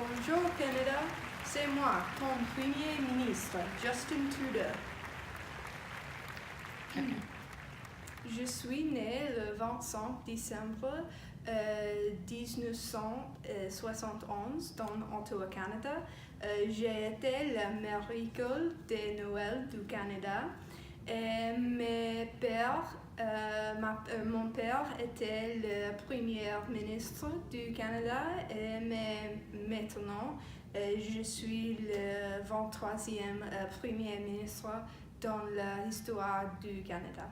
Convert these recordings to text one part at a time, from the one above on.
Bonjour Canada, c'est moi, ton Premier ministre, Justin Trudeau. Je suis né le 25 décembre 1971 dans Ottawa, Canada. J'ai été la miracle de Noël du Canada. Et mon père était le premier ministre du Canada et maintenant je suis le 23e premier ministre dans l'histoire du Canada.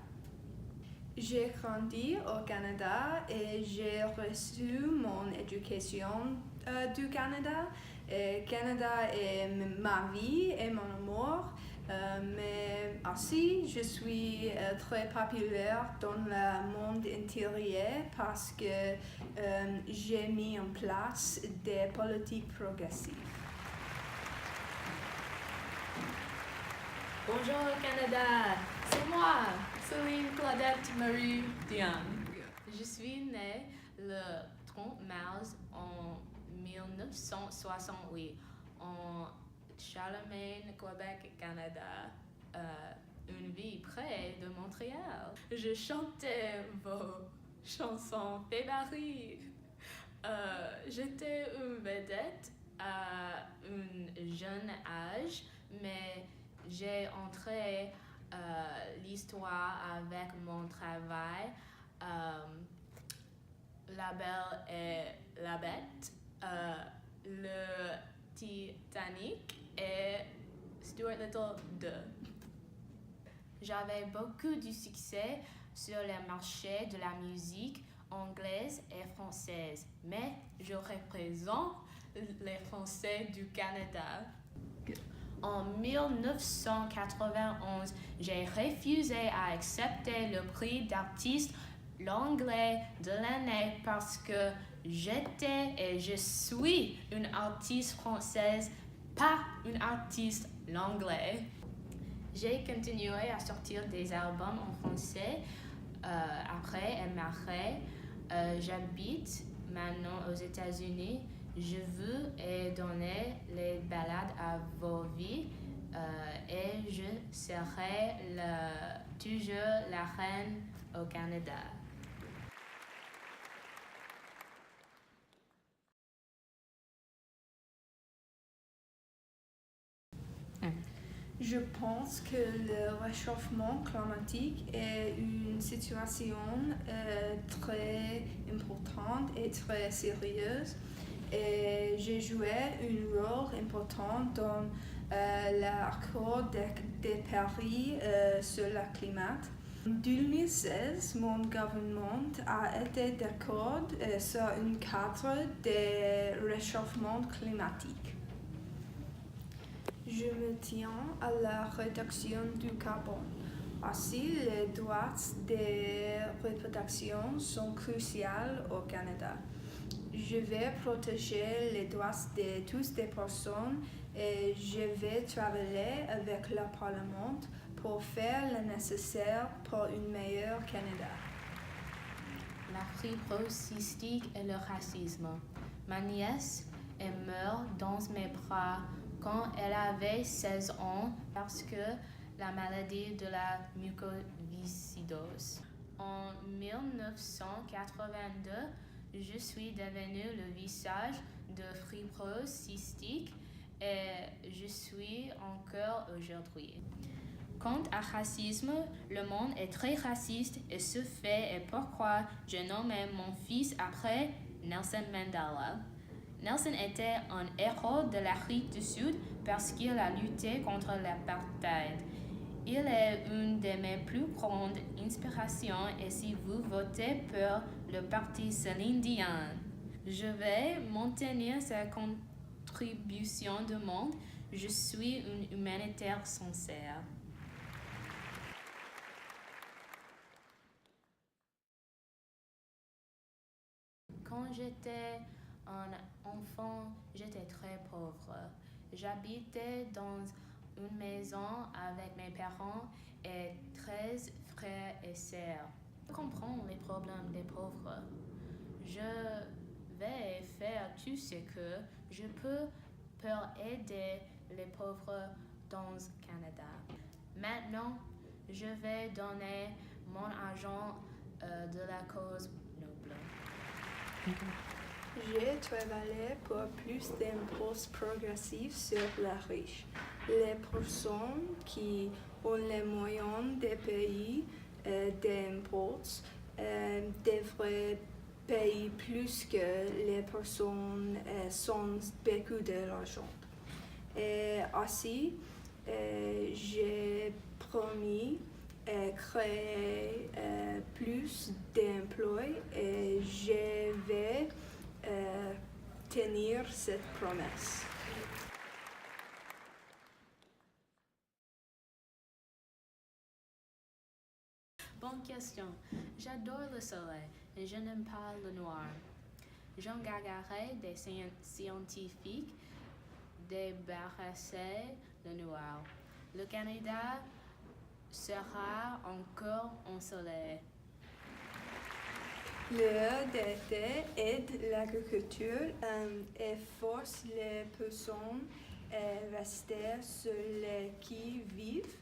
J'ai grandi au Canada et j'ai reçu mon éducation du Canada. Canada est ma vie et mon amour, mais aussi je suis très populaire dans le monde intérieur parce que j'ai mis en place des politiques progressives. Bonjour Canada, c'est moi, Céline Claudette Marie Diane. Je suis née le 30 mars en 1968 en Charlemagne, Québec, Canada, une ville près de Montréal. Je chantais vos chansons favorites. J'étais une vedette à un jeune âge, mais j'ai entré l'histoire avec mon travail. La Belle et la Bête, le Titanic et Stuart Little 2. J'avais beaucoup de succès sur les marchés de la musique anglaise et française, mais je représente les Français du Canada. En 1991, j'ai refusé à accepter le prix d'artiste l'anglais de l'année parce que j'étais et je suis une artiste française, pas une artiste l'anglais. J'ai continué à sortir des albums en français après et marre. J'habite maintenant aux États-Unis. Je veux et donner les balades à vos vies et je serai toujours la reine au Canada. Je pense que le réchauffement climatique est une situation très importante et très sérieuse. Et j'ai joué un rôle important dans l'accord de Paris sur le climat. En 2016, mon gouvernement a été d'accord sur un cadre de réchauffement climatique. Je me tiens à la réduction du carbone. Ainsi, les droits de reproduction sont cruciaux au Canada. Je vais protéger les droits de toutes les personnes et je vais travailler avec le Parlement pour faire le nécessaire pour un meilleur Canada. La fibrose cystique et le racisme. Ma nièce est morte dans mes bras quand elle avait 16 ans parce que la maladie de la mucoviscidose. En 1982, je suis devenue le visage de fibrose cystique et je suis encore aujourd'hui. Quant à racisme, le monde est très raciste et ce fait est pourquoi j'ai nommé mon fils après Nelson Mandela. Nelson était un héros de l'Afrique du Sud parce qu'il a lutté contre l'apartheid. Il est une de mes plus grandes inspirations et si vous votez pour le parti Céline Dion, je vais maintenir sa contribution du monde. Je suis une humanitaire sincère. Quand j'étais un enfant, j'étais très pauvre. J'habitais dans une maison avec mes parents et 13 frères et sœurs. Je comprends les problèmes des pauvres. Je vais faire tout ce que je peux pour aider les pauvres dans le Canada. Maintenant, je vais donner mon argent de la cause noble. J'ai travaillé pour plus d'impôts progressifs sur les riches. Les personnes qui ont les moyens de payer d'impôts devraient payer plus que les personnes sans beaucoup d'argent. Et aussi, j'ai promis créer plus d'emplois et je vais tenir cette promesse. Bonne question. J'adore le soleil et je n'aime pas le noir. J'engagerai des scientifiques débarrasser le noir. Le Canada sera encore ensoleillé. L'heure d'été aide l'agriculture et force les personnes à rester sur les qui-vive.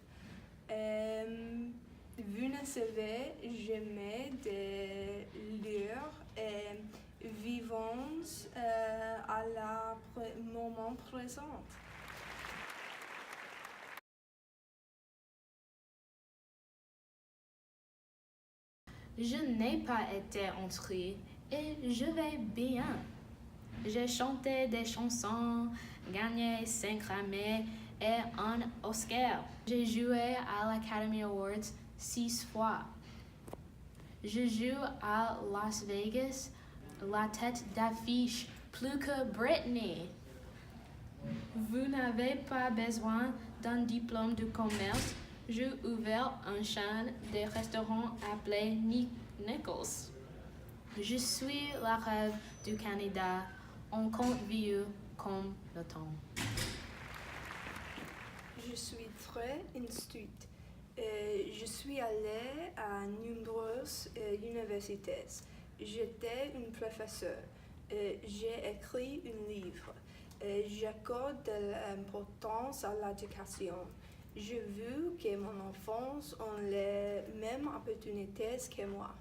Vous ne savez jamais de l'heure et vivons à la moment présent. Je n'ai pas été entrée et je vais bien. J'ai chanté des chansons, gagné 5 Grammy et un Oscar. J'ai joué à l'Academy Awards 6 fois. Je joue à Las Vegas, la tête d'affiche, plus que Britney. Vous n'avez pas besoin d'un diplôme de commerce. J'ai ouvert une chaîne de restaurants appelée Nichols. Je suis la rêve du Canada. On compte vieux comme le temps. Je suis très instruite. Je suis allée à nombreuses universités. J'étais une professeure. J'ai écrit un livre. J'accorde de l'importance à l'éducation. Je veux que mon enfance ait les mêmes opportunités que moi.